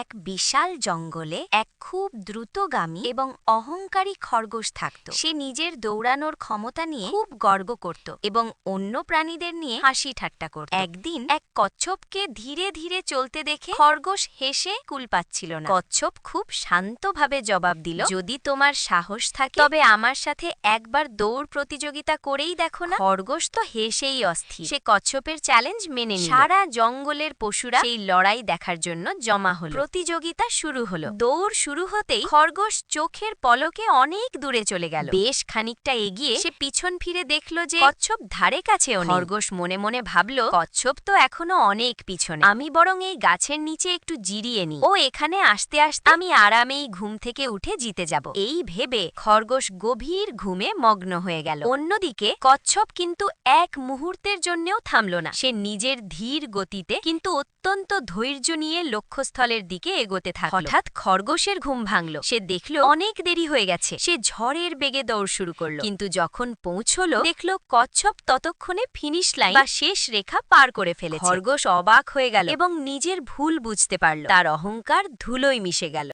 এক বিশাল জঙ্গলে এক খুব দ্রুতগামী এবং অহংকারী খরগোশ থাকত। সে নিজের দৌড়ানোর ক্ষমতা নিয়ে খুব গর্ব করত এবং অন্য প্রাণীদের নিয়ে হাসি ঠাট্টা করত। একদিন এক কচ্ছপকে ধীরে ধীরে চলতে দেখে খরগোশ হেসে কুল পাচ্ছিল না। কচ্ছপ খুব শান্তভাবে জবাব দিল, যদি তোমার সাহস থাকে তবে আমার সাথে একবার দৌড় প্রতিযোগিতা করেই দেখো না। খরগোশ তো হেসেই অস্থির। সে কচ্ছপের চ্যালেঞ্জ মেনে নিল। সারা জঙ্গলের পশুরা সেই লড়াই দেখার জন্য জমা হলো। প্রতিযোগিতা শুরু হলো। দৌড় শুরু হতেই খরগোশ চোখের পলকে অনেক দূরে চলে গেল। বেশ খানিকটা এগিয়ে সে পিছন ফিরে দেখল যে কচ্ছপ ধারে কাছেও নেই। খরগোশ মনে মনে ভাবল, কচ্ছপ তো এখনো অনেক পিছনে, আমি বরং এই গাছের নিচে একটু জিরিয়ে নিই। ও এখানে আসতে আসতে আমি আরামেই ঘুম থেকে উঠে জিতে যাব। এই ভেবে খরগোশ গভীর ঘুমে মগ্ন হয়ে গেল। অন্যদিকে কচ্ছপ কিন্তু এক মুহূর্তের জন্যও থামল না। সে নিজের ধীর গতিতে কিন্তু অত্যন্ত ধৈর্য নিয়ে লক্ষ্যস্থলের দিকে এগোতে থাকল। হঠাৎ খরগোশের ঘুম ভাঙল। সে দেখল অনেক দেরি হয়ে গেছে। সে ঝড়ের বেগে দৌড় শুরু করল, কিন্তু যখন পৌঁছলো দেখল কচ্ছপ ততক্ষণে ফিনিশ লাইন বা শেষ রেখা পার করে ফেলেছে। খরগোশ অবাক হয়ে গেল এবং নিজের ভুল বুঝতে পারল। তার অহংকার ধুলোয় মিশে গেল।